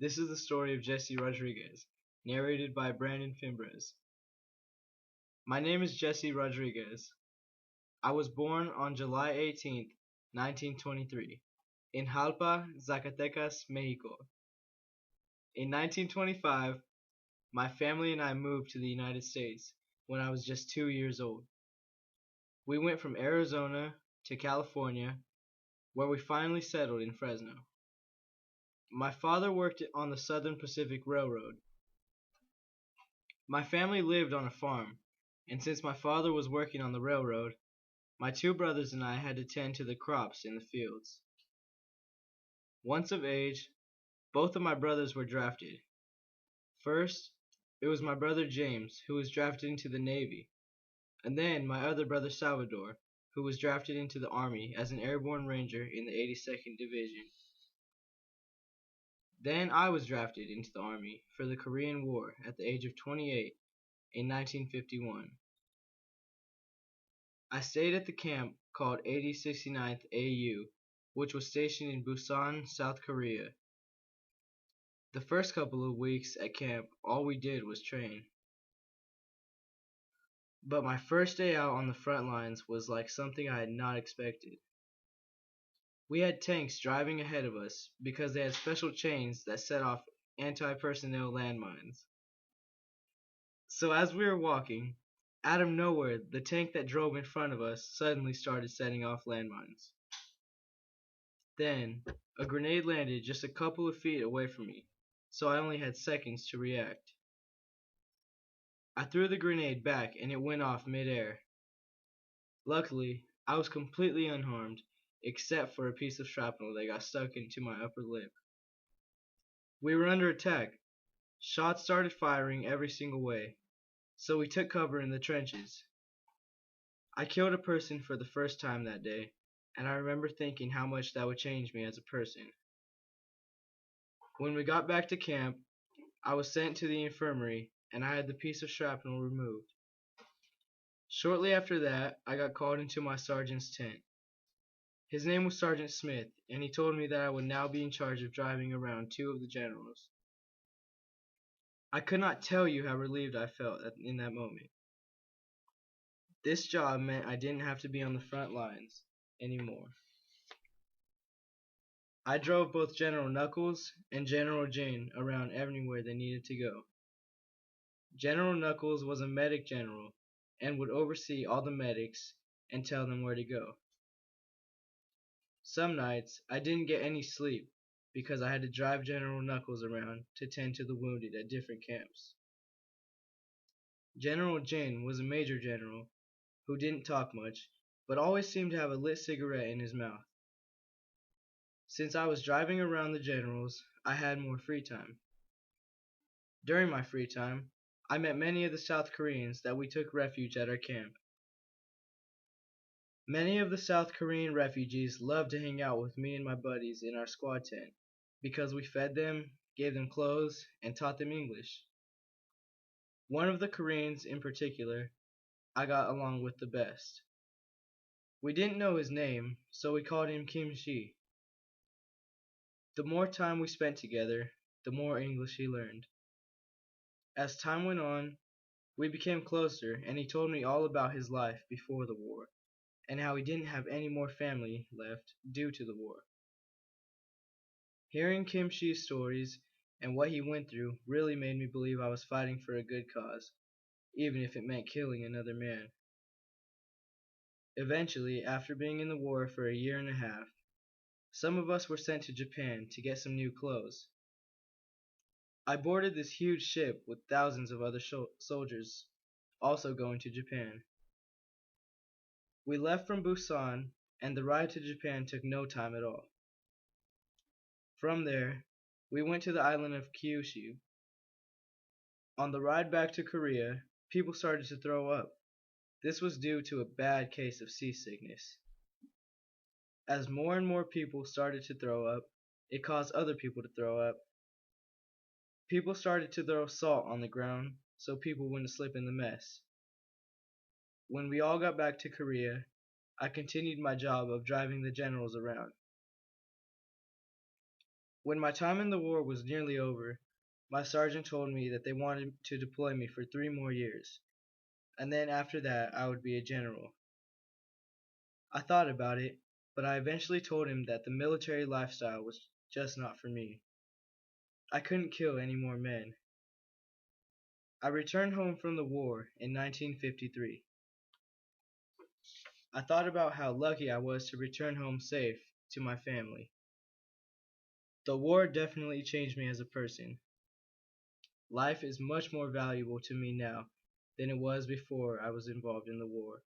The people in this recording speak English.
This is the story of Jesse Rodriguez, narrated by Brandon Fimbres. My name is Jesse Rodriguez. I was born on July 18th, 1923, in Jalpa, Zacatecas, Mexico. In 1925, my family and I moved to the United States when I was just 2 years old. We went from Arizona to California, where we finally settled in Fresno. My father worked on the Southern Pacific Railroad. My family lived on a farm, and since my father was working on the railroad, my two brothers and I had to tend to the crops in the fields. Once of age, both of my brothers were drafted. First, it was my brother James, who was drafted into the Navy, and then my other brother Salvador, who was drafted into the Army as an airborne ranger in the 82nd Division. Then I was drafted into the Army for the Korean War at the age of 28 in 1951. I stayed at the camp called 8069th AU, which was stationed in Busan, South Korea. The first couple of weeks at camp, all we did was train. But my first day out on the front lines was like something I had not expected. We had tanks driving ahead of us because they had special chains that set off anti-personnel landmines. So as we were walking, out of nowhere, the tank that drove in front of us suddenly started setting off landmines. Then, a grenade landed just a couple of feet away from me, so I only had seconds to react. I threw the grenade back and it went off mid-air. Luckily, I was completely unharmed, except for a piece of shrapnel that got stuck into my upper lip. We were under attack. Shots started firing every single way, so we took cover in the trenches. I killed a person for the first time that day, and I remember thinking how much that would change me as a person. When we got back to camp, I was sent to the infirmary and I had the piece of shrapnel removed. Shortly after that, I got called into my sergeant's tent. His name was Sergeant Smith, and he told me that I would now be in charge of driving around two of the generals. I could not tell you how relieved I felt in that moment. This job meant I didn't have to be on the front lines anymore. I drove both General Knuckles and General Jin around everywhere they needed to go. General Knuckles was a medic general and would oversee all the medics and tell them where to go. Some nights I didn't get any sleep because I had to drive General Knuckles around to tend to the wounded at different camps. General Jin was a major general who didn't talk much, but always seemed to have a lit cigarette in his mouth. Since I was driving around the generals, I had more free time. During my free time, I met many of the South Koreans that we took refuge at our camp. Many of the South Korean refugees loved to hang out with me and my buddies in our squad tent because we fed them, gave them clothes, and taught them English. One of the Koreans in particular, I got along with the best. We didn't know his name, so we called him Kim Shi. The more time we spent together, the more English he learned. As time went on, we became closer, and he told me all about his life before the war, and how he didn't have any more family left due to the war. Hearing Kim Shi's stories and what he went through really made me believe I was fighting for a good cause, even if it meant killing another man. Eventually, after being in the war for a year and a half, some of us were sent to Japan to get some new clothes. I boarded this huge ship with thousands of other soldiers also going to Japan. We left from Busan, and the ride to Japan took no time at all. From there, we went to the island of Kyushu. On the ride back to Korea, people started to throw up. This was due to a bad case of seasickness. As more and more people started to throw up, it caused other people to throw up. People started to throw salt on the ground so people wouldn't slip in the mess. When we all got back to Korea, I continued my job of driving the generals around. When my time in the war was nearly over, my sergeant told me that they wanted to deploy me for 3 more years, and then after that I would be a general. I thought about it, but I eventually told him that the military lifestyle was just not for me. I couldn't kill any more men. I returned home from the war in 1953. I thought about how lucky I was to return home safe to my family. The war definitely changed me as a person. Life is much more valuable to me now than it was before I was involved in the war.